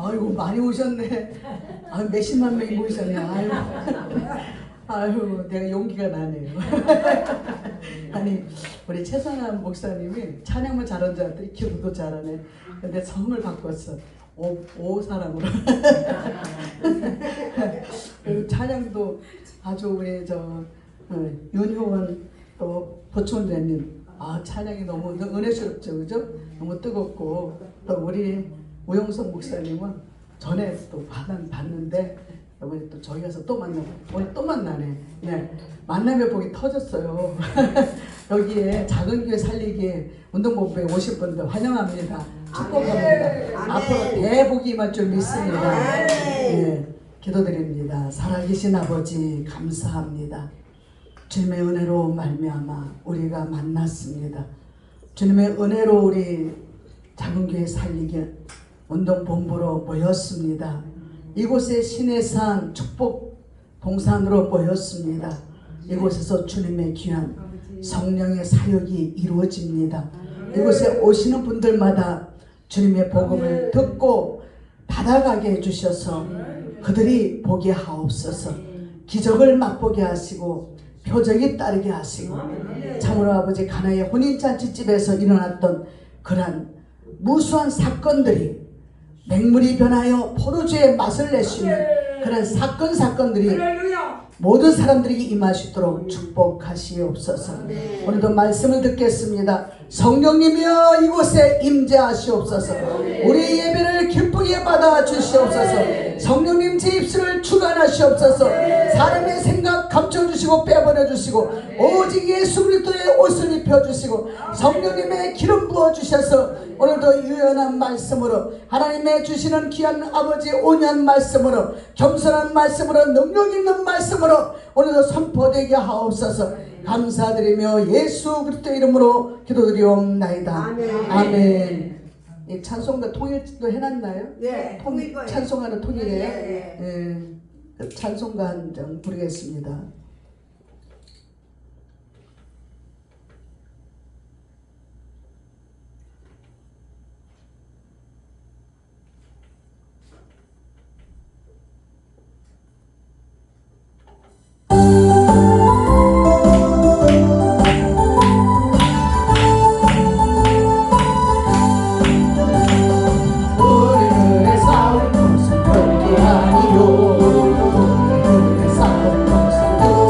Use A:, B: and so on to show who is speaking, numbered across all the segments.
A: 아이고 많이 오셨네. 아유, 몇십만 명이 모이셨네. 아유. 아유, 내가 용기가 나네요. 아니, 우리 최선한 목사님이 찬양만 잘하는 줄 알았더니 기도도 잘하네. 근데 성을 바꿨어. 오 사람으로. 찬양도 아주 우리 윤효원 또 보촌자님, 찬양이 너무 은혜스럽죠, 그죠? 너무 뜨겁고, 또 우리 우영석 목사님은 전에 또 봤는데 이번에 또 저희 가서 또 만나고 오늘 또 만나네. 네, 만나면 복이 터졌어요. 여기에 작은 교회 살리기에 운동본부에 오실 분들 환영합니다. 축복합니다. 앞으로 대복이 임할 줄 믿습니다. 네, 기도드립니다. 살아계신 아버지 감사합니다. 주님의 은혜로 말미암아 우리가 만났습니다. 주님의 은혜로 우리 작은 교회 살리기 운동본부로 모였습니다. 이곳에 신의 산 축복 동산으로 모였습니다. 이곳에서 주님의 귀한 성령의 사역이 이루어집니다. 이곳에 오시는 분들마다 주님의 복음을 듣고 받아가게 해주셔서 그들이 보게 하옵소서. 기적을 맛보게 하시고 표적이 따르게 하시고, 참으로 아버지 가나의 혼인잔치집에서 일어났던 그러한 무수한 사건들이 맹물이 변하여 포도주의 맛을 내쉬는 그런 사건들이 모든 사람들에게 임하시도록 축복하시옵소서. 오늘도 말씀을 듣겠습니다. 성령님이여 이곳에 임재하시옵소서. 우리 예배를 기쁘게 받아 주시옵소서. 성령님 제 입술을 주관하시옵소서. 사람의 생각 감춰주시고 빼버려주시고 오직 예수 그리스도의 옷을 입혀주시고 성령님의 기름 부어주셔서 오늘도 유연한 말씀으로 하나님의 주시는 귀한 아버지 온유한 말씀으로 겸손한 말씀으로 능력 있는 말씀으로 오늘도 선포되게 하옵소서. 감사드리며 예수 그리스도의 이름으로 기도드리옵나이다. 아멘. 아멘. 이 찬송가 통일도 해놨나요?
B: 네, 통일 거예요.
A: 찬송가는 통일이에요?
B: 네,
A: 네. 찬송가 한 장 부르겠습니다. 우리들의 싸울 것은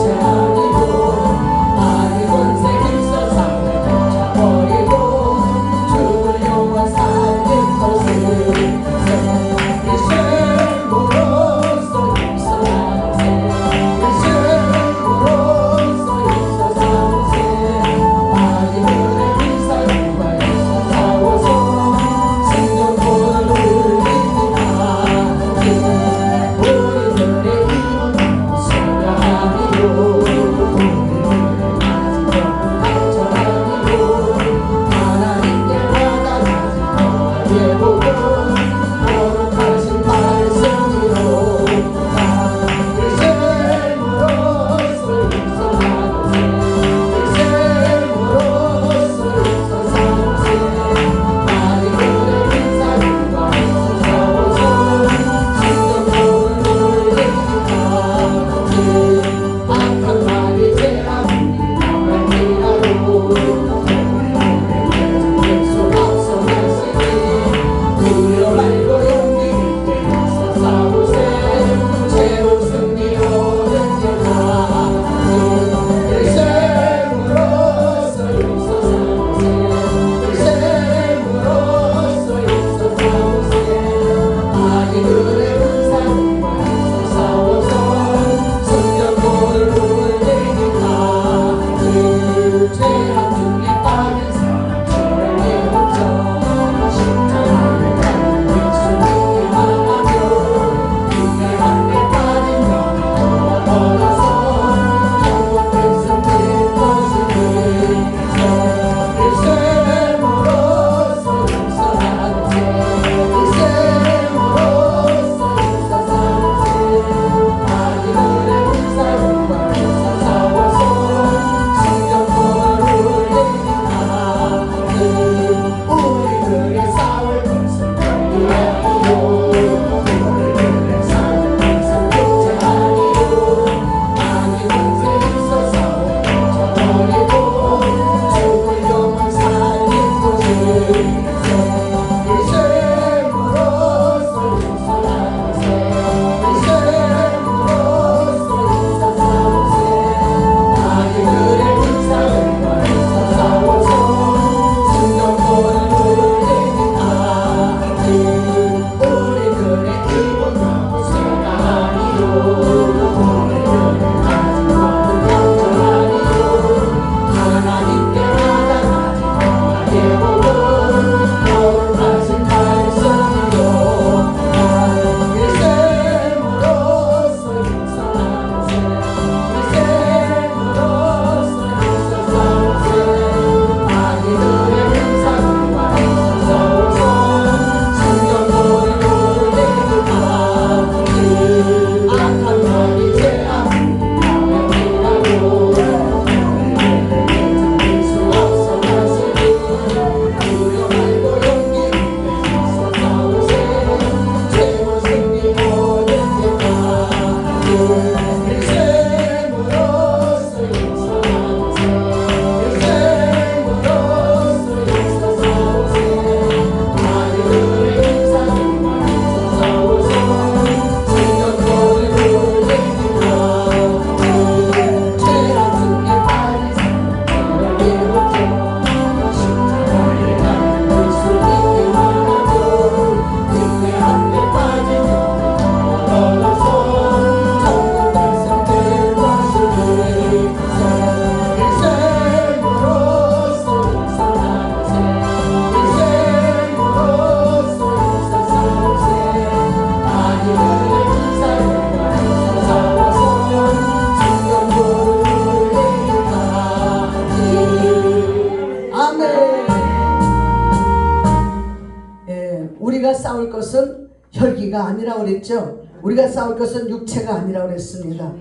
A: 싸울 것은 혈기가 아니라 그랬죠. 우리가 싸울 것은 육체가 아니라 그랬습니다.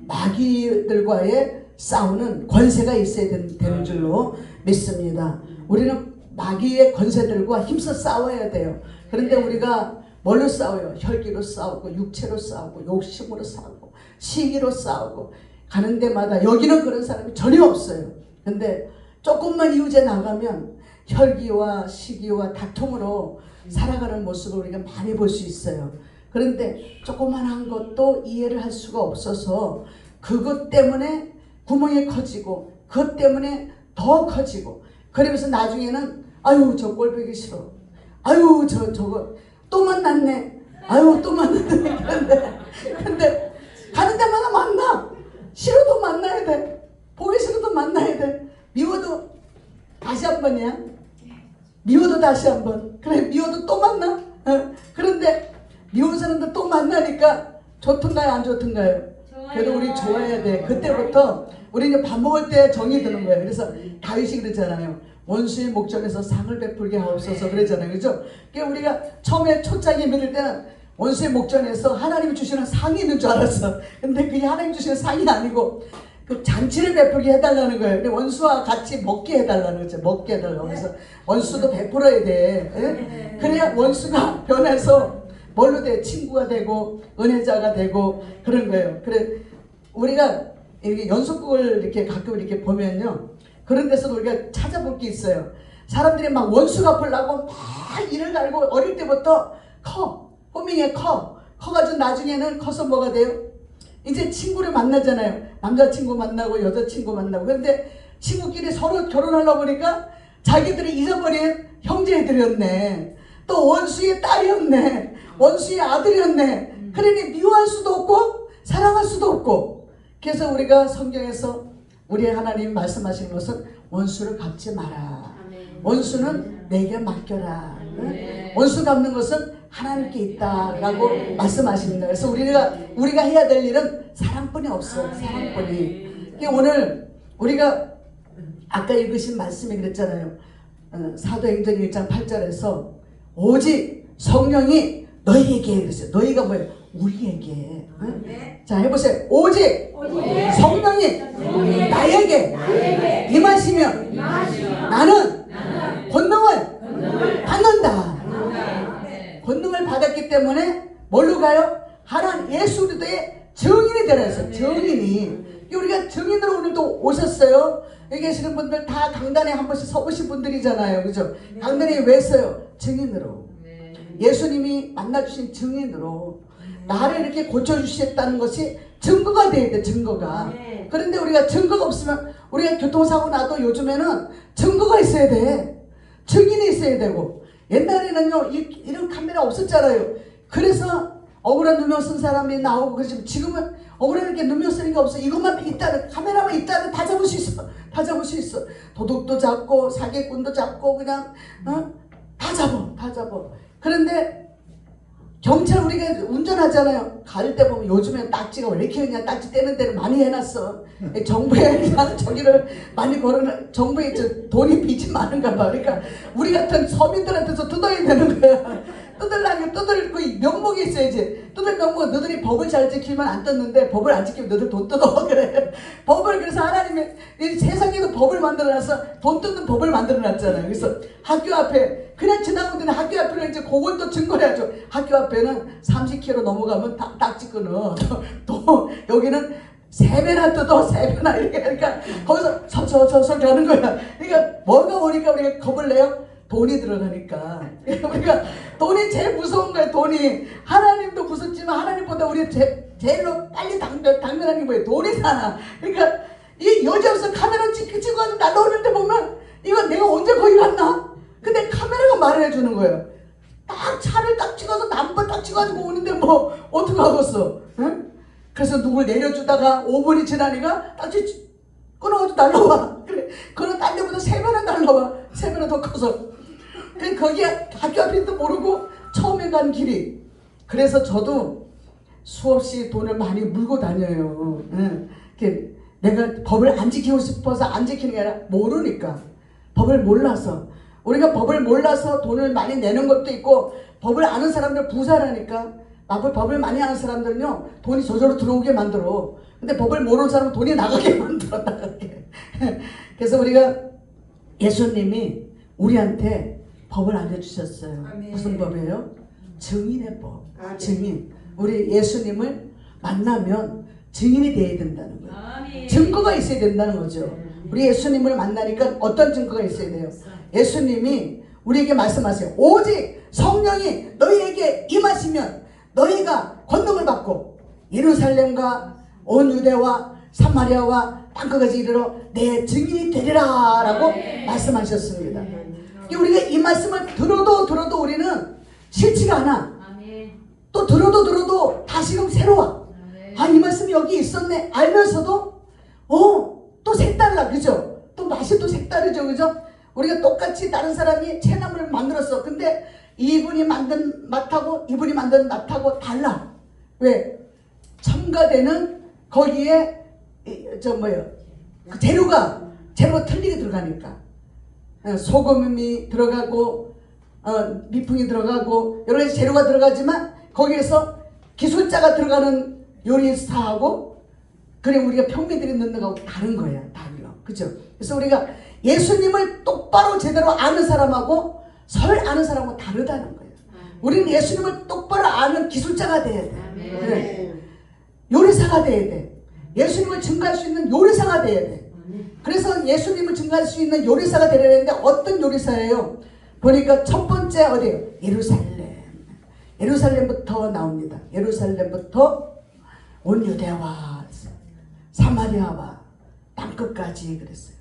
A: 마귀들과의 싸우는 권세가 있어야 되는 줄로 믿습니다. 우리는 마귀의 권세들과 힘써 싸워야 돼요. 그런데 우리가 뭘로 싸워요? 혈기로 싸우고 육체로 싸우고 욕심으로 싸우고 시기로 싸우고 가는 데마다 여기는 그런 사람이 전혀 없어요. 근데 조금만 이웃에 나가면 혈기와 시기와 다툼으로 살아가는 모습을 우리가 많이 볼 수 있어요. 그런데 조그만한 것도 이해를 할 수가 없어서 그것 때문에 구멍이 커지고 그것 때문에 더 커지고 그러면서 나중에는 아유 저 꼴 보기 싫어. 아유 저거 또 만났네. 아유 또 만났네. 근데 가는 데마다 만나. 싫어도 만나야 돼. 보기 싫어도 만나야 돼. 미워도 다시 한 번이야. 미워도 다시 한 번. 그래 미워도 또 만나. 그런데 미운 사람들 또 만나니까 좋던가요 안 좋던가요? 그래도 우리 좋아해야 돼. 그때부터 우리는 밥 먹을 때 정이 드는 거예요. 그래서 다윗이 그랬잖아요. 원수의 목전에서 상을 베풀게 하옵소서 그랬잖아요. 그죠? 그러니까 우리가 처음에 초창기 믿을 때는 원수의 목전에서 하나님이 주시는 상이 있는 줄 알았어. 근데 그게 하나님이 주시는 상이 아니고 그 잔치를 베풀게 해달라는 거예요. 근데 원수와 같이 먹게 해달라는 거죠. 먹게 해달라고. 그래서 원수도 베풀어야 돼. 예? 그래야 원수가 변해서 뭘로 돼? 친구가 되고 은혜자가 되고 그런 거예요. 그래 우리가 이렇게 연속극을 이렇게 가끔 이렇게 보면요. 그런 데서도 우리가 찾아볼 게 있어요. 사람들이 막 원수 갚으려고 막 일을 갈고 어릴 때부터 호밍에 커가지고 나중에는 커서 뭐가 돼요? 이제 친구를 만나잖아요. 남자친구 만나고 여자친구 만나고. 그런데 친구끼리 서로 결혼하려고 보니까 자기들이 잊어버린 형제들이었네. 또 원수의 딸이었네. 원수의 아들이었네. 그러니 미워할 수도 없고 사랑할 수도 없고. 그래서 우리가 성경에서 우리 하나님 말씀하시는 것은 원수를 갚지 마라. 원수는 내게 맡겨라. 원수 갚는 것은 하나님께 있다라고 말씀하십니다. 그래서 우리가 해야 될 일은 사랑뿐이 없어요. 사랑뿐이. 오늘 우리가 아까 읽으신 말씀이 그랬잖아요. 사도행전 1장 8절에서 오직 성령이 너희에게 그랬어요. 너희가 뭐예요? 우리에게. 자 해보세요. 오직 성령이 나에게 임하시면 나는 권능을 받는다. 권능을 받았기 때문에 뭘로 가요? 하나님 예수 그리스도의 증인이 되라 했어요. 증인이. 우리가 증인으로 오늘도 오셨어요. 여기 계시는 분들 다 강단에 한 번씩 서보신 분들이잖아요. 그죠? 강단에 왜 서요? 증인으로. 예수님이 만나주신 증인으로 나를 이렇게 고쳐주셨다는 것이 증거가 돼야 돼. 증거가. 그런데 우리가 증거가 없으면 우리가 교통사고 나도 요즘에는 증거가 있어야 돼. 증인이 있어야 되고. 옛날에는요 이런 카메라 없었잖아요. 그래서 억울한 누명 쓴 사람이 나오고 그러지만 지금은 억울하게 누명 쓰는 게 없어. 이것만 있다는 카메라만 있다는 다 잡을 수 있어. 다 잡을 수 있어. 도둑도 잡고 사기꾼도 잡고 그냥 다 잡아. 그런데 경찰 우리가 운전하잖아요. 갈 때 보면 요즘엔 딱지가 왜 이렇게 그냥 딱지 떼는 데를 많이 해놨어. 정부에 그냥 저기를 많이 걸어놔. 정부에 돈이 빚이 많은가 봐. 그러니까 우리 같은 서민들한테서 뜯어야 되는 거야. 뜯으려면 뜯을 그 명목이 있어야지. 뜯을 명목 너희들이 법을 잘 지키면 안 뜯는데 법을 안 지키면 너희들 돈 뜯어. 그래. 법을 그래서 하나님이 이 세상에도 법을 만들어놔서 돈 뜯는 법을 만들어놨잖아요. 그래서 학교 앞에 그냥 지나가면 되는 학교 앞에는 이제 그걸 또 증거해야죠. 학교 앞에는 30km 넘어가면 딱지 끊어. 또 여기는 3배나 뜯어 3배나 이렇게 하니까 거기서 서서 가는 거야. 그러니까 뭐가 오니까 우리가 겁을 내요? 돈이 들어가니까. 우리가 돈이 제일 무서운 거예요. 돈이. 하나님도 무섭지만 하나님보다 우리 제일로 빨리 당면하는 게 뭐예요? 돈이잖아. 그러니까 이 여지없어 카메라 찍고 날라오는데 보면 이거 내가 언제 거기 갔나? 근데 카메라가 말을 해주는 거예요. 딱 차를 딱 찍어서 남발 딱 찍어가지고 오는데 뭐 어떡하겠어? 응? 그래서 누굴 내려주다가 5분이 지나니까 딱지 끊어가지고 날라와. 그래, 그런 딴 데보다 3배나 날라와. 3배나 더 커서. 그래, 거기 학교 앞인지도 모르고 처음에 간 길이. 그래서 저도 수없이 돈을 많이 물고 다녀요. 응. 내가 법을 안 지키고 싶어서 안 지키는 게 아니라 모르니까. 법을 몰라서. 우리가 법을 몰라서 돈을 많이 내는 것도 있고, 법을 아는 사람들 부자라니까. 법을 많이 아는 사람들은요, 돈이 저절로 들어오게 만들어. 근데 법을 모르는 사람은 돈이 나가게 만들어, 나가게. 그래서 우리가 예수님이 우리한테 법을 알려주셨어요. 아멘. 무슨 법이에요? 증인의 법. 아멘. 증인. 우리 예수님을 만나면 증인이 되어야 된다는 거예요. 아멘. 증거가 있어야 된다는 거죠. 우리 예수님을 만나니까 어떤 증거가 있어야 돼요? 예수님이 우리에게 말씀하세요. 오직 성령이 너희에게 임하시면 너희가 권능을 받고 예루살렘과 온 유대와 사마리아와 땅끝까지 이르러 내 증인이 되리라 라고 말씀하셨습니다. 우리가 이 말씀을 들어도 우리는 싫지가 않아. 또 들어도 다시금 새로워. 아, 이 말씀이 여기 있었네 알면서도 또 색달라. 그죠? 또 맛이 또 색다르죠. 그죠? 우리가 똑같이 다른 사람이 채나물을 만들었어. 근데 이분이 만든 맛하고 이분이 만든 맛하고 달라. 왜? 첨가되는 거기에 그 재료가 틀리게 들어가니까. 소금이 들어가고 미풍이 들어가고 여러 가지 재료가 들어가지만 거기에서 기술자가 들어가는 요리사하고 그리고 우리가 평민들이 넣는 거하고 다른 거야. 달라. 그죠? 그래서 우리가 예수님을 똑바로 제대로 아는 사람하고 설 아는 사람하고 다르다는 거예요. 우리는 예수님을 똑바로 아는 기술자가 돼야 돼. 그래. 요리사가 돼야 돼. 예수님을 증거할 수 있는 요리사가 돼야 돼. 그래서 예수님을 증거할 수 있는 요리사가 되려야 되는데 어떤 요리사예요? 보니까 첫 번째 어디예요? 예루살렘. 예루살렘부터 나옵니다. 예루살렘부터 온 유대와 사마리아와 땅끝까지 그랬어요.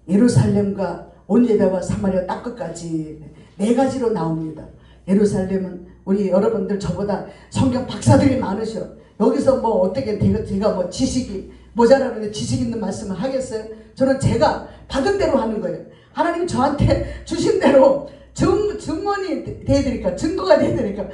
A: 예루살렘과 온 유대와 사마리아 땅끝까지 네 가지로 나옵니다. 예루살렘은 우리 여러분들 저보다 성경 박사들이 많으셔. 여기서 뭐 어떻게 제가 뭐 지식이 모자라는데 지식 있는 말씀을 하겠어요? 저는 제가 받은 대로 하는 거예요. 하나님이 저한테 주신 대로 증언이 되어드리니까 증거가 되어드리니까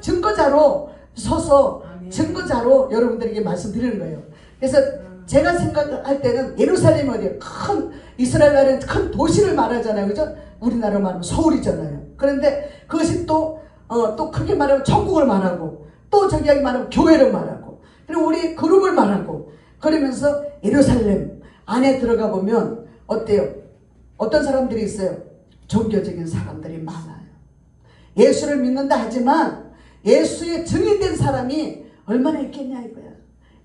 A: 증거자로 서서 증거자로 여러분들에게 말씀드리는 거예요. 그래서 제가 생각할 때는 예루살렘이 어디예요? 큰 이스라엘 나라는 큰 도시를 말하잖아요. 그죠? 우리나라 말하면 서울이잖아요. 그런데 그것이 또 크게 말하면 천국을 말하고 또 저기 말하면 교회를 말하고 그리고 우리 그룹을 말하고 그러면서 예루살렘 안에 들어가 보면 어때요? 어떤 사람들이 있어요? 종교적인 사람들이 많아요. 예수를 믿는다 하지만 예수의 증인된 사람이 얼마나 있겠냐 이거야.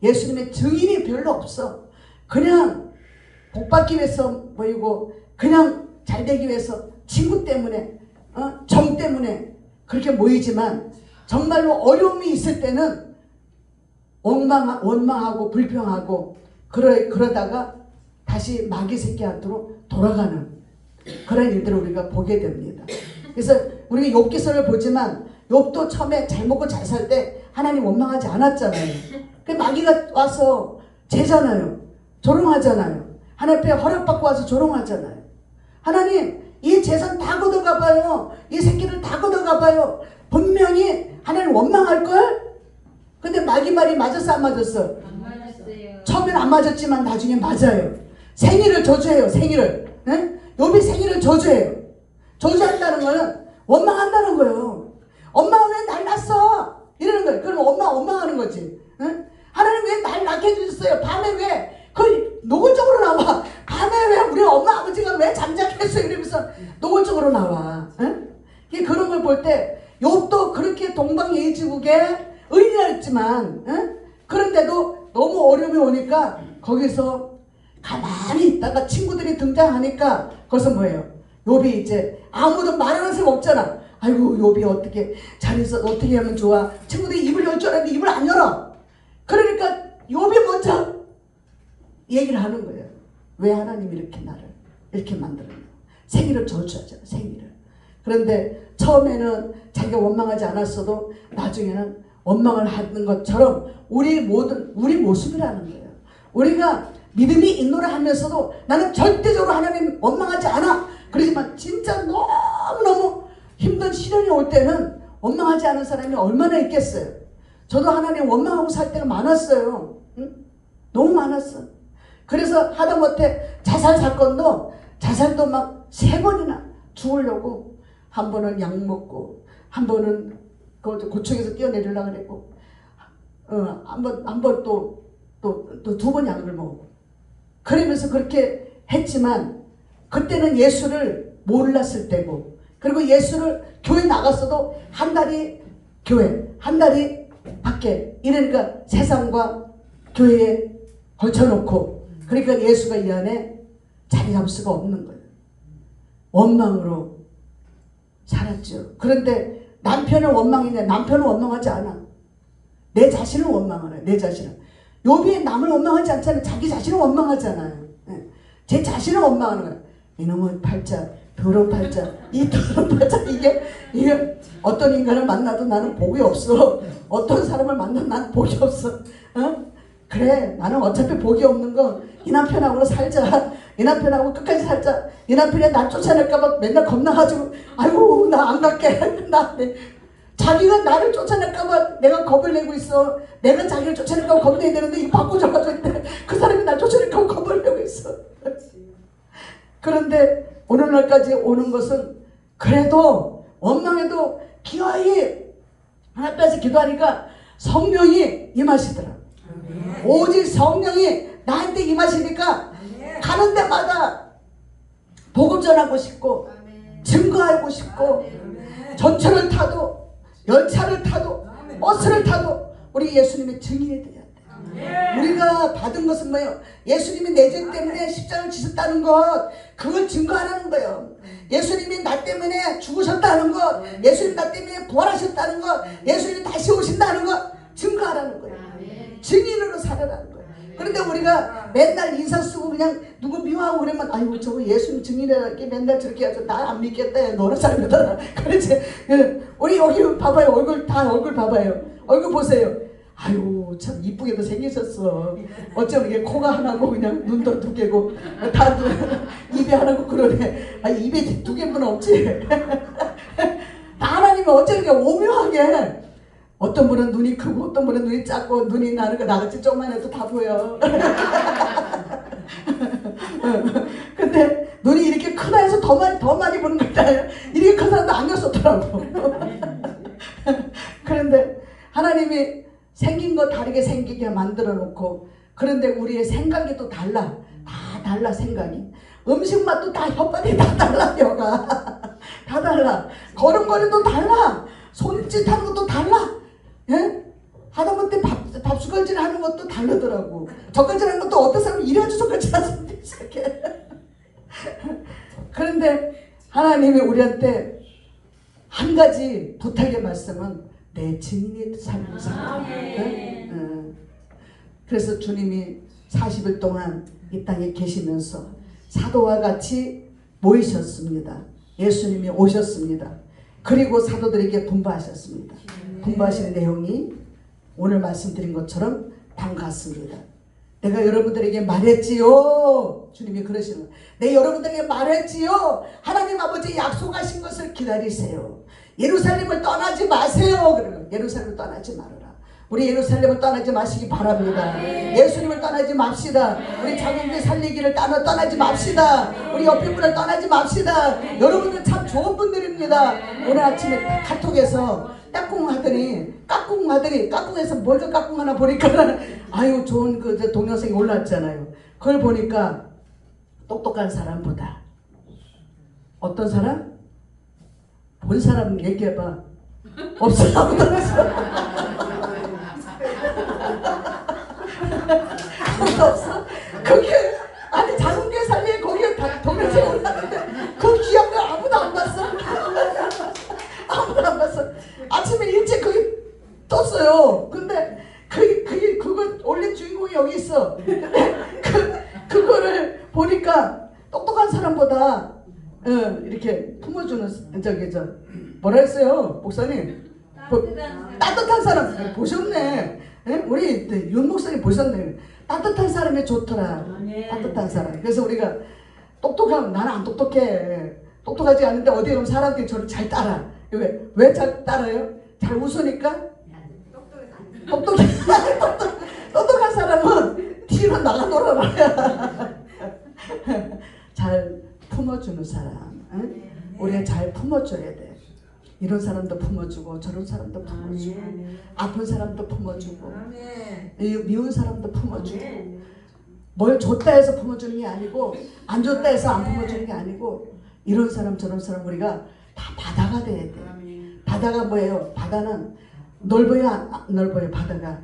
A: 예수님의 증인이 별로 없어. 그냥 복받기 위해서 보이고 그냥 잘되기 위해서 친구 때문에 정 때문에 그렇게 모이지만 정말로 어려움이 있을 때는 원망하고 불평하고 그러다가 다시 마귀 새끼한테로 돌아가는 그런 일들을 우리가 보게 됩니다. 그래서 우리가 욥기서를 보지만 욥도 처음에 잘 먹고 잘 살 때 하나님 원망하지 않았잖아요. 그 마귀가 와서 재잖아요. 조롱하잖아요. 하나님 앞에 허락받고 와서 조롱하잖아요. 하나님 이 재산 다 걷어가봐요. 이 새끼를 다 걷어가봐요. 분명히 하나님 원망할걸? 근데 마귀 말이 맞았어 안 맞았어? 안 맞았어요. 처음엔 안 맞았지만 나중에 맞아요. 생일을 저주해요. 생일을. 응? 욥이 생일을 저주해요. 저주한다는 거는 원망한다는 거예요. 엄마가 왜 날 낳았어? 이러는 거예요. 그럼 엄마 원망하는 거지. 응? 하나님 왜 날 낳게 해주셨어요? 밤에 왜 노골적으로 나와. 밤에 왜 우리 엄마 아버지가 왜 잠자겠어요? 이러면서 노골적으로 나와. 응? 그런 걸 볼 때 욥도 그렇게 동방예의지국에 의인이었지만 그런데도 너무 어려움이 오니까 거기서 가만히 있다가 친구들이 등장하니까 거기서 뭐예요? 욥이 이제 아무도 말하는 사람 없잖아. 아이고 욥이 어떻게 잘해서 어떻게 하면 좋아. 친구들이 입을 열 줄 알았는데 입을 안 열어. 그러니까 욥이 먼저 얘기를 하는 거예요. 왜 하나님이 이렇게 나를 이렇게 만들었냐. 생일을 저주하잖아. 생일을. 그런데 처음에는 자기가 원망하지 않았어도 나중에는 원망을 하는 것처럼 우리 모습이라는 거예요. 우리가 믿음이 있노라 하면서도 나는 절대적으로 하나님 원망하지 않아. 그러지만 진짜 너무너무 힘든 시련이 올 때는 원망하지 않은 사람이 얼마나 있겠어요. 저도 하나님 원망하고 살 때가 많았어요. 응? 너무 많았어. 그래서 하다못해 자살도 막 3번이나 죽으려고 한 번은 약 먹고 한 번은 고충에서 뛰어내리려고 그랬고 한 번 또 2번 약을 먹고 그러면서 그렇게 했지만 그때는 예수를 몰랐을 때고 그리고 예수를 교회 나갔어도 한 달이 교회 한 달이 밖에 이러니까 세상과 교회에 걸쳐놓고 그러니까 예수가 이 안에 자리 잡을 수가 없는 거예요. 원망으로 살았죠. 그런데 남편은 원망이냐? 남편은 원망하지 않아. 내 자신을 원망하네. 내 자신을. 욥이 남을 원망하지 않잖아요. 자기 자신을 원망하잖아요. 제 자신을 원망하는 거예요. 이놈의 팔자, 더러운 팔자, 이 더러운 팔자 이게 어떤 인간을 만나도 나는 복이 없어. 어떤 사람을 만나도 나는 복이 없어. 그래 나는 어차피 복이 없는 거 이 남편하고 살자. 이 남편하고 끝까지 살자. 이 남편이 날 쫓아낼까봐 맨날 겁나가지고 아이고 나 안 갈게. 자기가 나를 쫓아낼까봐 내가 겁을 내고 있어. 내가 자기를 쫓아낼까봐 겁을 내야 되는데 이거 바꿔줘가지고 그 사람이 날 쫓아낼까봐 겁을 내고 있어. 그런데 오늘날까지 오는 것은 그래도 원망해도 기어이 하나님께서 기도하니까 성령이 임하시더라. 오직 성령이 나한테 임하시니까 가는 데마다 복음 전하고 싶고 증거하고 싶고 전철을 타도 열차를 타도 버스를 타도 우리 예수님의 증인이 돼야 돼. 우리가 받은 것은 뭐예요? 예수님이 내 죄 때문에 십자가를 지셨다는 것 그걸 증거하라는 거예요. 예수님이 나 때문에 죽으셨다는 것 예수님 나 때문에 부활하셨다는 것 예수님이 다시 오신다는 것 증거하라는 거예요. 증인으로 살아라는 거예요. 그런데 우리가 맨날 인사 쓰고 그냥 누구 미워하고 그러면 아이고 저거 예수님 증인이라게 맨날 저렇게 하죠. 나 안 믿겠다. 너는 잘 믿어라. 그렇지. 우리 여기 봐봐요. 얼굴 봐봐요. 얼굴 보세요. 아이고 참 이쁘게도 생기셨어. 어쩜 이게 코가 하나고 그냥 눈도 2개고 다 입이 하나고 그러네. 아니 입에 2개뿐 없지. 하나님은 어쩜 이렇게 오묘하게 어떤 분은 눈이 크고 어떤 분은 눈이 작고 눈이 나는 거 나같이 조금만 해도 다 보여. 근데 눈이 이렇게 크다 해서 더 많이 보는 거잖아요. 이렇게 큰 사람도 안경 썼더라고. 그런데 하나님이 생긴 거 다르게 생기게 만들어 놓고 그런데 우리의 생각이 또 달라. 다 달라 생각이. 음식 맛도 다 혓바닥이 다 달라. 혀가 다 달라. 걸음걸이도 달라. 손짓하는 것도 달라. 예? 하다못해 밥숟갈질 하는 것도 다르더라고. 젓갈질 하는 것도 어떤 사람은 이래가지고 젓갈질 하는데 이렇게. 그런데 하나님이 우리한테 한 가지 부탁의 말씀은 내 증인의 삶을 살아. 그래서 주님이 40일 동안 이 땅에 계시면서 사도와 같이 모이셨습니다. 예수님이 오셨습니다. 그리고 사도들에게 분부하셨습니다. 분부하시는 내용이 오늘 말씀드린 것처럼 반갑습니다. 내가 여러분들에게 말했지요. 주님이 그러시는 거예요. 내가 여러분들에게 말했지요. 하나님 아버지 약속하신 것을 기다리세요. 예루살렘을 떠나지 마세요. 그러면 예루살렘을 떠나지 말아라. 우리 예루살렘을 떠나지 마시기 바랍니다. 예수님을 떠나지 맙시다. 우리 자기들 살리기를 떠나지 맙시다. 우리 옆에 분을 떠나지 맙시다. 여러분들 참 좋은 분들입니다. 오늘 아침에 카톡에서 까꿍해서 뭘 까꿍하나 보니까 아유 좋은 그 동영상이 올라왔잖아요. 그걸 보니까 똑똑한 사람보다 어떤 사람? 본 사람 얘기해봐. 없어. 없어. 그게 아니 작은 게 살리에 거기에 다 동영상이 올라왔는데 그 귀한 거 아무도 안 봤어. 아무도 안 봤어. 아침에 일찍 그게 떴어요. 근데 그거 올린 주인공이 여기 있어. 근데 그거를 보니까 똑똑한 사람보다 이렇게 품어주는 뭐라 했어요 목사님? 따뜻한 사람 보셨네. 우리 윤 목사님 보셨네. 따뜻한 사람이 좋더라. 따뜻한 사람. 그래서 우리가 나는 안 똑똑해. 똑똑하지 않은데 어디 가면 사람들이 저를 잘 따라. 왜 잘 따라요? 잘 웃으니까? 똑똑한 사람은 뒤로 나가 놀아봐야 잘 품어주는 사람. 응? 우리가 잘 품어줘야 돼. 이런 사람도 품어주고 저런 사람도 품어주고 아픈 사람도 품어주고 미운 사람도 품어주고 뭘 줬다 해서 품어주는 게 아니고 안 줬다 해서 안 품어주는 게 아니고 이런 사람 저런 사람 우리가 다 바다가 돼야 돼. 바다가 뭐예요? 바다는 넓어요? 안 넓어요? 바다가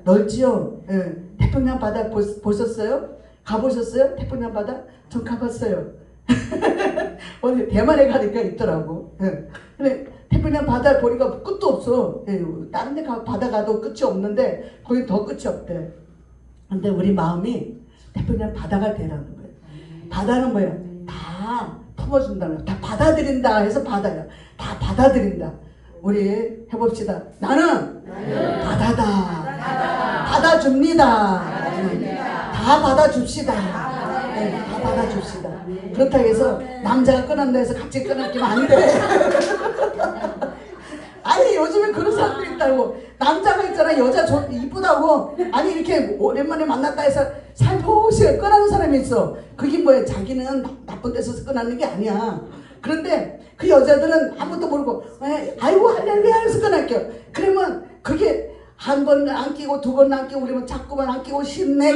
A: 넓지요? 예. 태평양 바다 보셨어요? 가보셨어요? 태평양 바다? 전 가봤어요. 오늘 대만에 가니까 있더라고. 예. 근데 태평양 바다 보니까 끝도 없어. 예. 다른 데 바다 가도 끝이 없는데 거기 더 끝이 없대. 근데 우리 마음이 태평양 바다가 되라는 거예요. 바다는 뭐예요? 다 품어준다는 거예요. 다 받아들인다 해서 바다야. 다 받아들인다. 우리 해봅시다. 나는 바다다. 받아줍니다. 다 받아줍시다. 네, 다 받아줍시다. 그렇다고 해서 남자가 끊었다 해서 같이 끊었기면 안 돼. 아니 요즘에 그런 사람들 있다고. 남자가 있잖아. 여자 이쁘다고 아니 이렇게 오랜만에 만났다 해서 살포시 끊는 사람이 있어. 그게 뭐야? 자기는 나쁜 데서 끊는 게 아니야. 그런데 그 여자들은 아무것도 모르고 아이고 할렐루야 해서 끊을게요. 그러면 그게 한 번 안 끼고 두 번 안 끼고 그러면 자꾸만 안 끼고 싶네.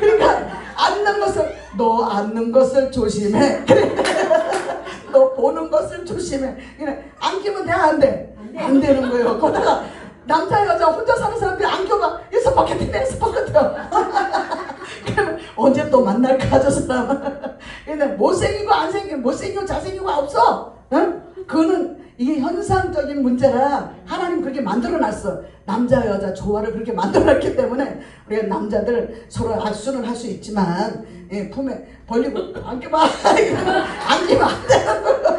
A: 그러니까 앉는 것을 너 앉는 것을 조심해. 너 보는 것을 조심해. 그냥 안 끼면 돼 안 돼? 안 되는 거예요. 거기다가 남자 여자 혼자 사는 사람들이 안 껴봐. 여기서 바깥에 그러면 언제 또 만날까 저 사람. 근데 못생기고 안 생기고 못생기고 잘생기고 없어. 응? 그거는 이게 현상적인 문제라 하나님 그렇게 만들어놨어. 남자 여자 조화를 그렇게 만들어놨기 때문에 우리가 남자들 서로 악수는 할 수 있지만 예, 품에 벌리고 안겨봐 안기면 안 되는 거예요.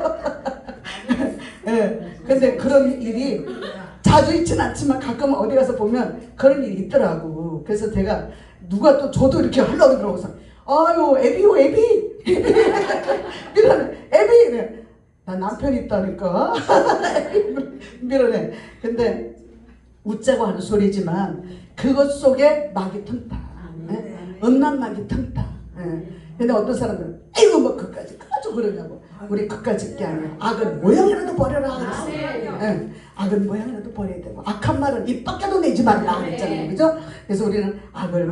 A: 예, 근데 그런 일이 자주 있진 않지만 가끔 어디 가서 보면 그런 일이 있더라고. 그래서 제가 누가 또 저도 이렇게 하려고 그러고서 아유 애비요 애비 이러네 애비 이래. 나 남편 있다니까. 밀어내. 근데 웃자고 하는 소리지만 그것 속에 막이 튼다. 음란 막이 튼다. 근데 어떤 사람들은 에이구 뭐 그까지 그러냐고. 우리 그까짓 게 아니야. 악은 모양이라도 버려라 그랬어. 악은 모양이라도 버려야 되고 악한 말은 입 밖에도 내지 말라 그랬잖아요. 그죠? 그래서 우리는 악을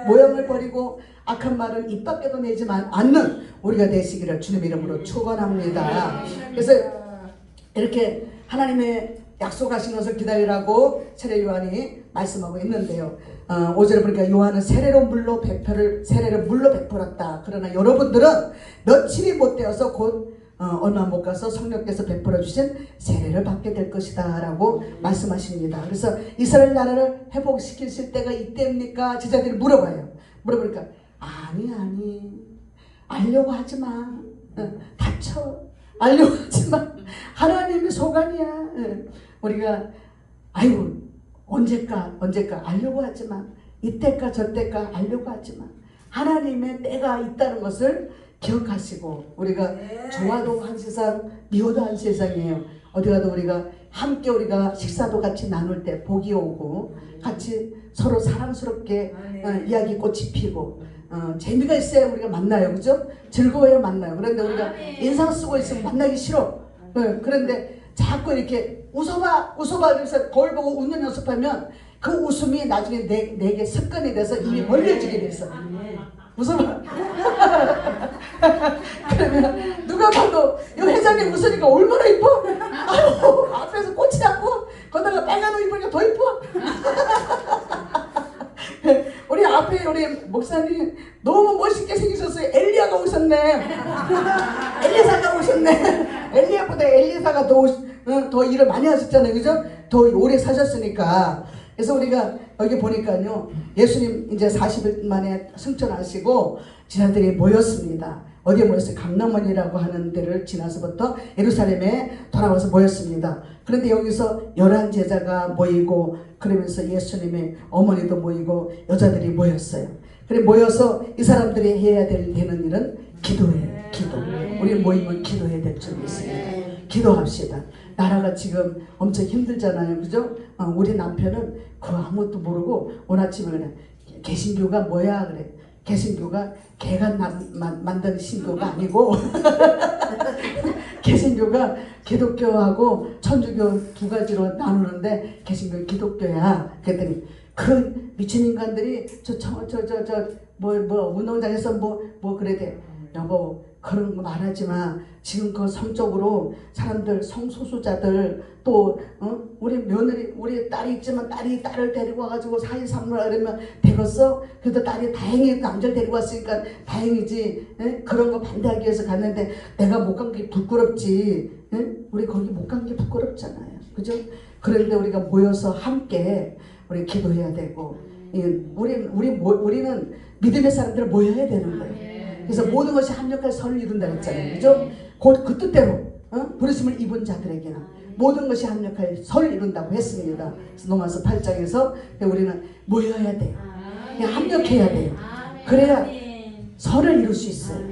A: 모양을 버리고 악한 말은 입 밖에도 내지 않는 우리가 되시기를 주님 이름으로 축원합니다. 그래서 이렇게 하나님의 약속하신 것을 기다리라고 세례 요한이 말씀하고 있는데요. 5절에 보니까 요한은 세례를 물로 베풀었다. 그러나 여러분들은 며칠이 못 되어서 곧 얼마 못 가서 성령께서 베풀어 주신 세례를 받게 될 것이다 라고 말씀하십니다. 그래서 이스라엘 나라를 회복시키실 때가 이때입니까? 제자들이 물어봐요. 물어보니까 아니 알려고 하지마. 다쳐. 알려고 하지마. 하나님의 소관이야. 우리가 아이고 언제까 알려고 하지만 이때까 저때까 알려고 하지만 하나님의 때가 있다는 것을 기억하시고 우리가 좋아도 한 세상 미워도 한 세상이에요. 어디 가도 우리가 함께 우리가 식사도 같이 나눌 때 복이 오고 같이 서로 사랑스럽게 이야기 꽃이 피고 재미가 있어야 우리가 만나요. 그죠? 즐거워야 만나요. 그런데 우리가 인상 쓰고 있으면 만나기 싫어. 그런데 자꾸 이렇게 웃어봐 그래서 거울 보고 웃는 연습하면 그 웃음이 나중에 내게 습관이 돼서 입이 벌려지게 돼서 웃어봐. 그러면 누가 봐도 이 회장님 웃으니까 얼마나 이뻐? 아유, 앞에서 꽃이 났고 거기다가 빨간 옷 입으니까 더 이뻐. 우리 앞에 우리 목사님 너무 멋있게 생기셨어요. 엘리야가 오셨네. 엘리사가 오셨네. 엘리야보다 엘리사가 더 일을 많이 하셨잖아요. 그죠? 더 오래 사셨으니까. 그래서 우리가 여기 보니까요. 예수님 이제 40일 만에 승천하시고 제자들이 모였습니다. 어디에 모였어요? 강남원이라고 하는 데를 지나서부터 예루살렘에 돌아와서 모였습니다. 그런데 여기서 11제자가 모이고 그러면서 예수님의 어머니도 모이고 여자들이 모였어요. 그래 모여서 이 사람들이 해야 되는 일은 기도예요. 기도. 우리 모이면 기도해야 될 줄 믿습니다. 기도합시다. 나라가 지금 엄청 힘들잖아요. 그죠? 우리 남편은 그 아무것도 모르고 오늘 아침에 그냥 개신교가 뭐야 그래. 개신교가 개가 만든 신교가 아니고 개신교가 기독교하고 천주교 두 가지로 나누는데 개신교 기독교야. 그랬더니 그 미친 인간들이 뭐 운동장에서 뭐 그래대. 여보 그런 거 말하지 마. 지금 그 성적으로 사람들 성소수자들 또 우리 며느리 우리 딸이 있지만 딸을 데리고 와가지고 사위 삼으라 그러면 되겠어? 그래도 딸이 다행히 남자를 데리고 왔으니까 다행이지. 에? 그런 거 반대하기 위해서 갔는데 내가 못 간 게 부끄럽지. 에? 우리 거기 못 간 게 부끄럽잖아요. 그죠? 그런데 우리가 모여서 함께 우리 기도해야 되고 우리는 믿음의 사람들을 모여야 되는 거예요. 그래서 모든 것이 합력할 선을 이룬다 했잖아요. 그죠? 곧 그 뜻대로 부르심을 입은 자들에게는 모든 것이 합력할 선을 이룬다고 했습니다. 그래서 로마서 8장에서 우리는 모여야 돼요. 그냥 합력해야 돼요. 그래야 선을 이룰 수 있어요.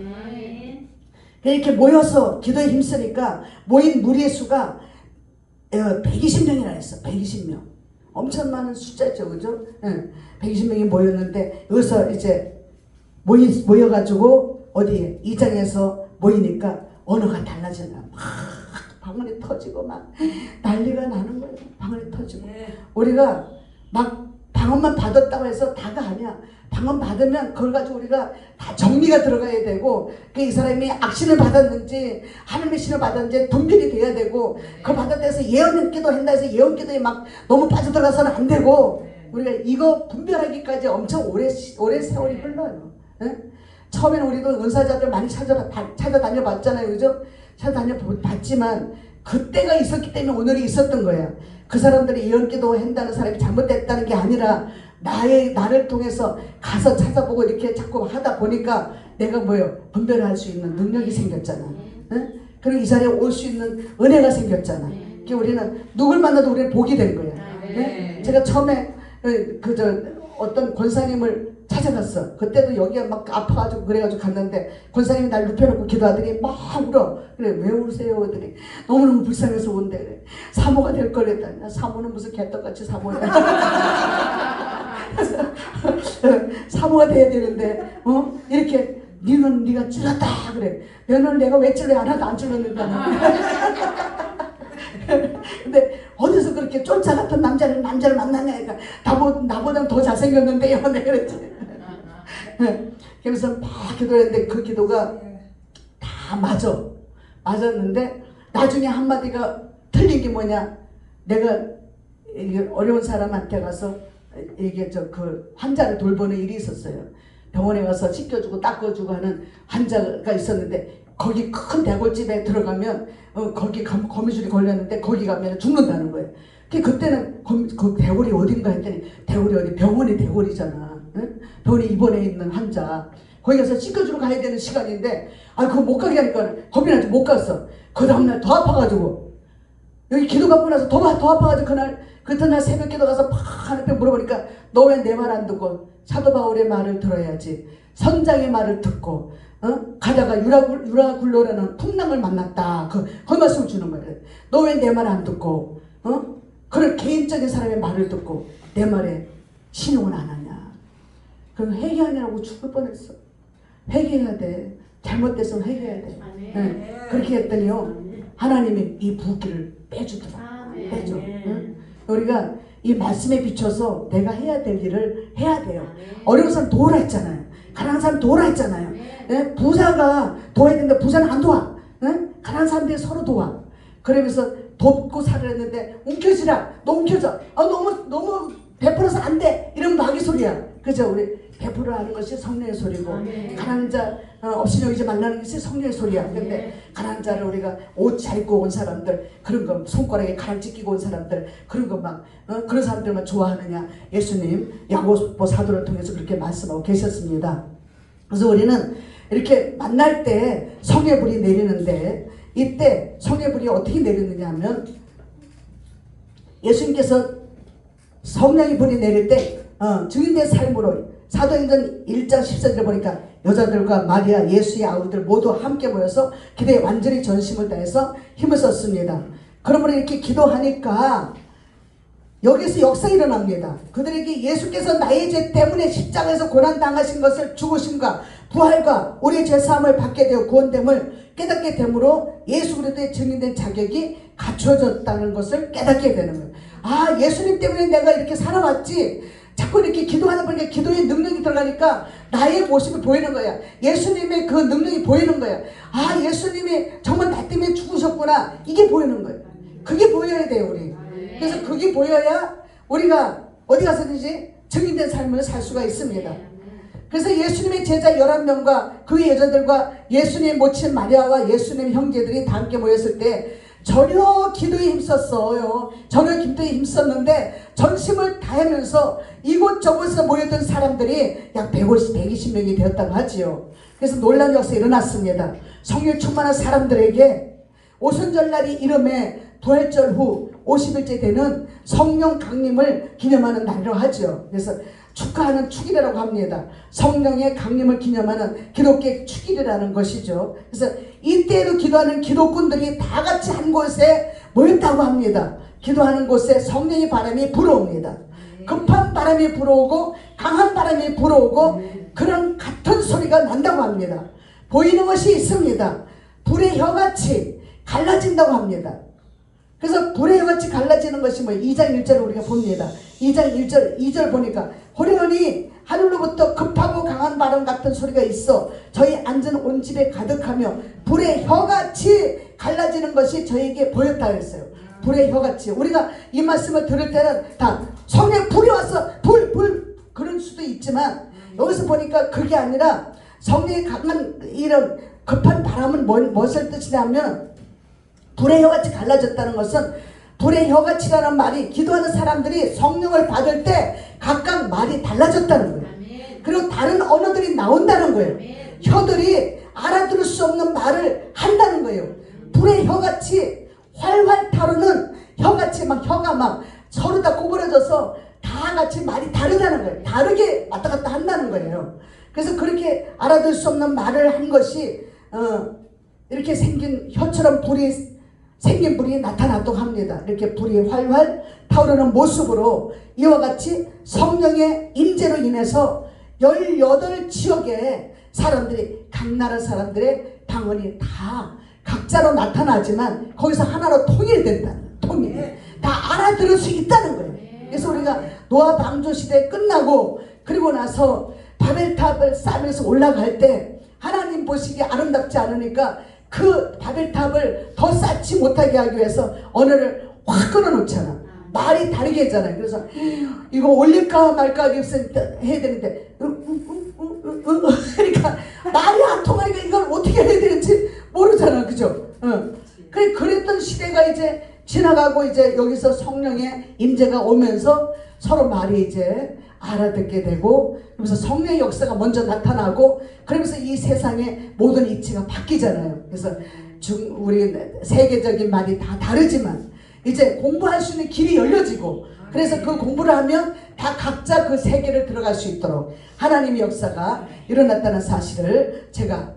A: 이렇게 모여서 기도에 힘쓰니까 모인 무리의 수가 120명이나 했어. 120명. 엄청 많은 숫자죠. 그죠? 120명이 모였는데 여기서 이제 모여가지고 어디에 2장에서 모이니까 언어가 달라지나 막 방언이 터지고 막 난리가 나는 거예요. 방언이 터지고 우리가 막 방언만 받았다고 해서 다가 아니야. 방언 받으면 그걸 가지고 우리가 다 정리가 들어가야 되고 이 사람이 악신을 받았는지 하나님의 신을 받았는지 분별이 돼야 되고 그 받았다 해서 예언기도 한다 해서 예언기도에 막 너무 빠져들어가서는 안 되고 우리가 이거 분별하기까지 엄청 오래 세월이 흘러요. 에? 처음에는 우리도 은사자들 많이 찾아다녀 봤잖아요. 그죠? 찾아다녀 봤지만 그때가 있었기 때문에 오늘이 있었던 거야. 그 사람들이 예언기도 한다는 사람이 잘못됐다는 게 아니라 나를 통해서 가서 찾아보고 이렇게 자꾸 하다 보니까 내가 분별을 할 수 있는 능력이 생겼잖아. 에? 그리고 이 자리에 올 수 있는 은혜가 생겼잖아. 그러니까 우리는 누굴 만나도 우리는 복이 된 거야. 에? 제가 처음에 어떤 권사님을 찾아갔어. 그때도 여기가 막 아파가지고 그래가지고 갔는데 권사님이 날 눕혀놓고 기도하더니 막 울어. 그래 왜 우세요? 그랬더니 너무너무 불쌍해서 온대. 그래. 사모가 될 걸 했다니. 사모는 무슨 개떡같이 사모야. 사모가 돼야 되는데 이렇게 니는 네가 찔렀다 그래. 너는 내가 왜 찔러? 하나도 안 찔렀는데. 근데 어디서 그렇게 쫄자 같은 남자를 만나냐니까 나보다 더 잘생겼는데요. 내가 그랬지. 그래서 막 기도했는데 그 기도가 다 맞았는데 나중에 한마디가 틀린 게 뭐냐. 내가 어려운 사람한테 가서 그 환자를 돌보는 일이 있었어요. 병원에 가서 씻겨주고 닦아주고 하는 환자가 있었는데 거기 큰 대골집에 들어가면 거기 거미줄이 걸렸는데 거기 가면 죽는다는 거예요. 그때는 그 대골이 어딘가 했더니 대골이 어디 병원이 대골이잖아. 응? 병원에 입원해 있는 환자 거기 가서 씻겨주러 가야 되는 시간인데 그거 못 가게 하니까 겁이 나서 못 갔어. 그 다음날 더 아파가지고 여기 기도 받고 나서 더 아파가지고 그날 새벽 기도 가서 팍 하나님께 물어보니까 너 왜 내 말 안 듣고 사도 바울의 말을 들어야지. 선장의 말을 듣고 가다가 유라굴로라는 풍랑을 만났다. 그 말씀을 주는 거예요. 너 왜 내 말 안 듣고 그런 개인적인 사람의 말을 듣고 내 말에 신용을 안 하냐. 그럼 회개하느라고 죽을 뻔했어. 회개해야 돼. 잘못됐으면 회개해야 돼. 네. 그렇게 했더니요 하나님이 이 부귀를 빼주더라. 빼줘. 우리가 이 말씀에 비춰서 내가 해야 될 일을 해야 돼요. 어려운 사람 도우라 했잖아요. 가난한 사람 도우라 했잖아요. 예? 부자가 도와야 되는데 부자는 안 도와. 예? 가난한 사람들이 서로 도와. 그러면서 돕고 살았는데 움켜쥐라. 너 움켜져. 너무 베풀어서 안 돼. 이런 마귀 소리야. 그죠? 우리 베풀어 하는 것이 성령의 소리고 가난한 자 없이 여기지 말라는 것이 성령의 소리야. 근데 가난한 자를 우리가 옷 잘 입고 온 사람들 그런 거 손가락에 가랑지 끼고 온 사람들 그런 거 막 그런 사람들만 좋아하느냐. 예수님 야고보 사도를 통해서 그렇게 말씀하고 계셨습니다. 그래서 우리는 이렇게 만날 때 성의 불이 내리는데 이때 성의 불이 어떻게 내리느냐 하면 예수님께서 성령의 불이 내릴 때 증인된 삶으로 사도행전 1장 14절에 보니까 여자들과 마리아 예수의 아우들 모두 함께 모여서 기도에 완전히 전심을 다해서 힘을 썼습니다. 그러므로 이렇게 기도하니까 여기서 역사가 일어납니다. 그들에게 예수께서 나의 죄 때문에 십자가에서 고난당하신 것을 죽으심과 부활과 우리의 죄사함을 받게 되어 구원됨을 깨닫게 되므로 예수 그리스도의 증인된 자격이 갖춰졌다는 것을 깨닫게 되는 거예요. 아, 예수님 때문에 내가 이렇게 살아왔지. 자꾸 이렇게 기도하다 보니까 기도의 능력이 들어가니까 나의 모습이 보이는 거야. 예수님의 그 능력이 보이는 거야. 아, 예수님이 정말 나 때문에 죽으셨구나. 이게 보이는 거예요. 그게 보여야 돼요, 우리. 그래서 그게 보여야 우리가 어디 가서든지 증인된 삶을 살 수가 있습니다. 그래서 예수님의 제자 11명과 그 여자들과 예수님 모친 마리아와 예수님 형제들이 다 함께 모였을 때 전혀 기도에 힘썼어요. 전혀 기도에 힘썼는데 전심을 다하면서 이곳저곳에서 모였던 사람들이 약 120명이 되었다고 하지요. 그래서 놀라운 역사가 일어났습니다. 성령 충만한 사람들에게 오순절날이 이름에 부활절 후 50일째 되는 성령 강림을 기념하는 날이라고 하죠. 그래서 축하하는 축일이라고 합니다. 성령의 강림을 기념하는 기독교의 축일이라는 것이죠. 그래서 이때에도 기도하는 기독군들이 다 같이 한 곳에 모였다고 합니다. 기도하는 곳에 성령의 바람이 불어옵니다. 급한 바람이 불어오고 강한 바람이 불어오고 그런 같은 소리가 난다고 합니다. 보이는 것이 있습니다. 불의 혀같이 갈라진다고 합니다. 그래서 불의 혀같이 갈라지는 것이 뭐 2장 1절을 우리가 봅니다. 2장 2절 보니까 호련히 하늘로부터 급하고 강한 바람 같은 소리가 있어 저희 앉은 온 집에 가득하며 불의 혀같이 갈라지는 것이 저에게 보였다 그랬어요. 불의 혀같이. 우리가 이 말씀을 들을 때는 다 성령 불이 왔어 불 그럴 수도 있지만 여기서 보니까 그게 아니라 성령의 강한 이런 급한 바람은 무엇을 뜻이냐면 불의 혀같이 갈라졌다는 것은 불의 혀같이라는 말이 기도하는 사람들이 성령을 받을 때 각각 말이 달라졌다는 거예요. 그리고 다른 언어들이 나온다는 거예요. 혀들이 알아들을 수 없는 말을 한다는 거예요. 불의 혀같이 활활 타오르는 혀같이 막 혀가 막 서로 다 구부러져서 다 같이 말이 다르다는 거예요. 다르게 왔다 갔다 한다는 거예요. 그래서 그렇게 알아들을 수 없는 말을 한 것이 이렇게 생긴 혀처럼 생긴 불이 나타났다고 합니다. 이렇게 불이 활활 타오르는 모습으로 이와 같이 성령의 임재로 인해서 18지역의 사람들이 각 나라 사람들의 방언이 다 각자로 나타나지만 거기서 하나로 통일된다는 통일. 다 알아들을 수 있다는 거예요. 그래서 우리가 노아 방조 시대 끝나고 그리고 나서 바벨탑을 쌓으면서 올라갈 때 하나님 보시기에 아름답지 않으니까 그 바벨탑을 더 쌓지 못하게 하기 위해서 언어를 확 끊어놓잖아. 말이 다르게 하잖아요. 그래서 이거 올릴까 말까 해야 되는데 그러니까 말이 안 통하니까 이걸 어떻게 해야 되는지 모르잖아. 그죠? 그랬던 시대가 이제 지나가고 이제 여기서 성령의 임재가 오면서 서로 말이 이제 알아듣게 되고 그러면서 성령의 역사가 먼저 나타나고 그러면서 이 세상의 모든 이치가 바뀌잖아요. 그래서 우리 세계적인 말이 다 다르지만 이제 공부할 수 있는 길이 열려지고 그래서 그 공부를 하면 다 각자 그 세계를 들어갈 수 있도록 하나님의 역사가 일어났다는 사실을 제가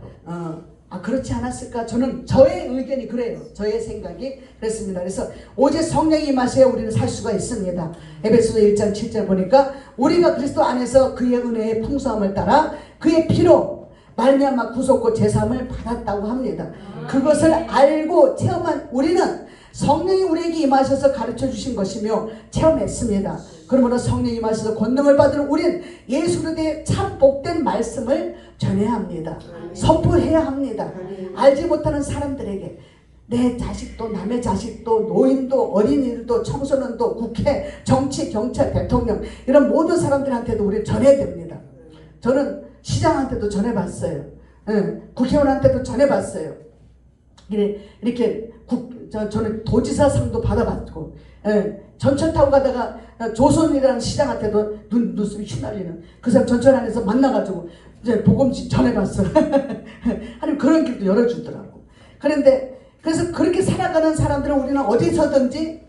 A: 그렇지 않았을까? 저는 저의 의견이 그래요. 저의 생각이 그랬습니다. 그래서 오직 성령이 임하셔야 우리는 살 수가 있습니다. 에베소서 1장 7절 보니까 우리가 그리스도 안에서 그의 은혜의 풍성함을 따라 그의 피로 말미암아 구속고 제사함을 받았다고 합니다. 그것을 알고 체험한 우리는 성령이 우리에게 임하셔서 가르쳐 주신 것이며 체험했습니다. 그러므로 성령이 임하셔서 권능을 받은 우린 예수 그리스도의 참 복된 말씀을 전해야 합니다. 선포해야 합니다. 알지 못하는 사람들에게 내 자식도 남의 자식도 노인도 어린이들도 청소년도 국회 정치 경찰 대통령 이런 모든 사람들한테도 우리 전해야 됩니다. 저는 시장한테도 전해봤어요. 국회의원한테도 전해봤어요. 이렇게 저는 도지사 상도 받아봤고 전철 타고 가다가 조선이라는 시장한테도 눈썹이 휘날리는 그 사람 전철 안에서 만나가지고 이제 복음 전해봤어요. 하나님 그런 길도 열어주더라고. 그래서 그렇게 살아가는 사람들은 우리는 어디서든지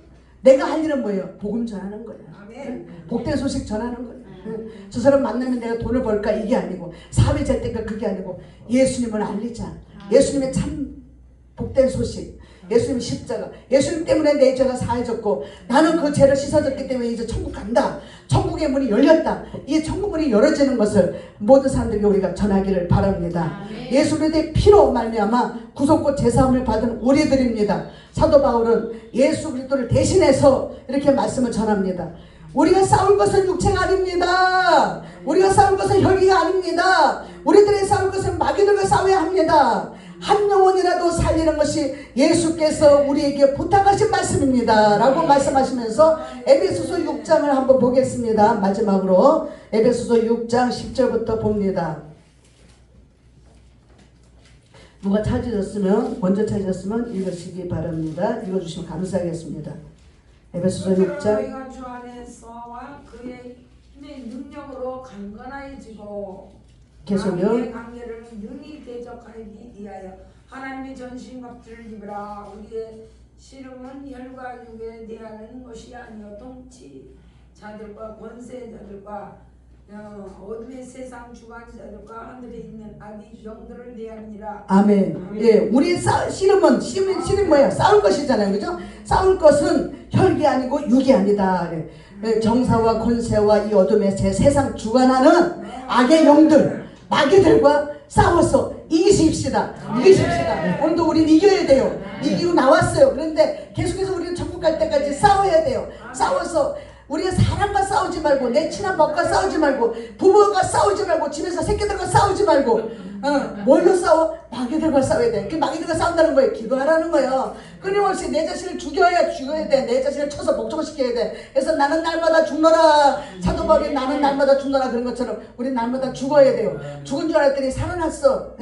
A: 내가 할 일은 뭐예요? 복음 전하는 거예요. 복된 소식 전하는 거예요. 저 사람 만나면 내가 돈을 벌까 이게 아니고 사회 잘 때까 그게 아니고 예수님을 알리자. 예수님의 참 복된 소식 예수님 십자가, 예수님 때문에 내 죄가 사해졌고 나는 그 죄를 씻어졌기 때문에 이제 천국 간다. 천국의 문이 열렸다. 이 천국 문이 열어지는 것을 모든 사람들에게 우리가 전하기를 바랍니다. 예수 그리스도의 피로 말미암아 구속과 제사함을 받은 우리들입니다. 사도 바울은 예수 그리스도를 대신해서 이렇게 말씀을 전합니다. 우리가 싸울 것은 육체가 아닙니다. 우리가 싸울 것은 혈기가 아닙니다. 우리들의 싸울 것은 마귀들과 싸워야 합니다. 한 영혼이라도 살리는 것이 예수께서 우리에게 부탁하신 말씀입니다 라고 말씀하시면서 에베소서 6장을 한번 보겠습니다. 마지막으로 에베소서 6장 10절부터 봅니다. 누가 찾으셨으면, 먼저 찾으셨으면 읽으시기 바랍니다. 읽어주시면 감사하겠습니다. 에베소서 6장.
B: 너희가 주 안에서와 그의 힘의 능력으로 강건해지고
A: 계속요.
B: 마귀의 관계를 능히 대적하기 위하여 하나님의 전신갑주를 입으라. 우리의 씨름은 혈과 육에 대하는 것이 아니요 통치자들과 권세자들과 어둠의 세상 주관자들과 하늘에 있는 악의 영들을 대하니라.
A: 아멘. 예, 우리 씨름은 뭐예요? 싸울 것이잖아요, 그죠? 싸울 것은 혈기 아니고 육이 아니다. 예, 정사와 권세와 이 어둠의 세상 주관하는 악의 영들, 마귀들과 싸워서 이기십시다. 이기십시다. 오늘도 우리는 이겨야 돼요. 이기고 나왔어요. 그런데 계속해서 우리는 천국 갈 때까지 싸워야 돼요. 싸워서 우리가 사람과 싸우지 말고, 내 친한 법과 싸우지 말고, 부부가 싸우지 말고, 집에서 새끼들과 싸우지 말고, 뭘로 싸워? 마귀들과 싸워야 돼. 그 마귀들과 싸운다는 거예요. 기도하라는 거예요. 끊임없이 내 자신을 죽여야 돼. 내 자신을 쳐서 목적시켜야 돼. 그래서 나는 날마다 죽노라. 사도 바울이 나는 날마다 죽노라 그런 것처럼 우리 날마다 죽어야 돼요. 죽은 줄 알았더니 살아났어.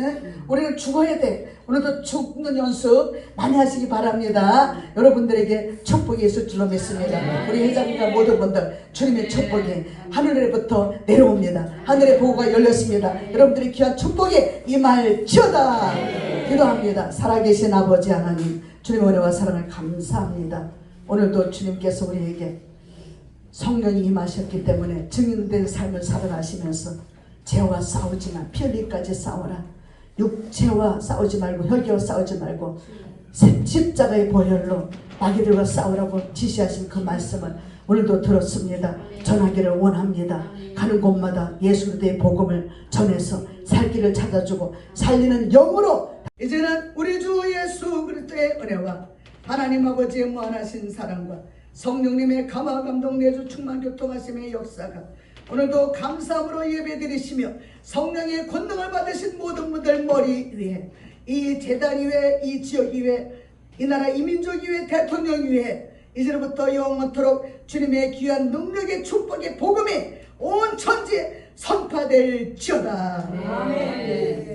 A: 우리는 죽어야 돼. 오늘도 죽는 연습 많이 하시기 바랍니다. 여러분들에게 축복이 있을 줄로 믿습니다. 우리 회장님과 모든 분들 주님의 축복이 하늘에부터 내려옵니다. 하늘의 보호가 열렸습니다. 여러분들이 귀한 축복이 임할지어다. 기도합니다. 살아계신 아버지 하나님, 주님의 은혜와 사랑을 감사합니다. 오늘도 주님께서 우리에게 성령이 임하셨기 때문에 증인된 삶을 살아가시면서 죄와 싸우지만 피 흘리기까지 싸워라. 육체와 싸우지 말고 혈기와 싸우지 말고 십자가의 보혈로 마귀들과 싸우라고 지시하신 그 말씀을 오늘도 들었습니다. 전하기를 원합니다. 가는 곳마다 예수 그리스도의 복음을 전해서 살 길을 찾아주고 살리는 영으로 이제는 우리 주 예수 그리스도의 은혜와 하나님 아버지의 무한하신 사랑과 성령님의 감화 감동 내주 충만 교통하심의 역사가 오늘도 감사함으로 예배드리시며 성령의 권능을 받으신 모든 분들 머리 위에 이 재단 위에 이 지역 위에 이 나라 이민족 위에 대통령 위에 이제부터 영원토록 주님의 귀한 능력의 축복의 복음이 온 천지에 선포될지어다. 아멘.
B: 네,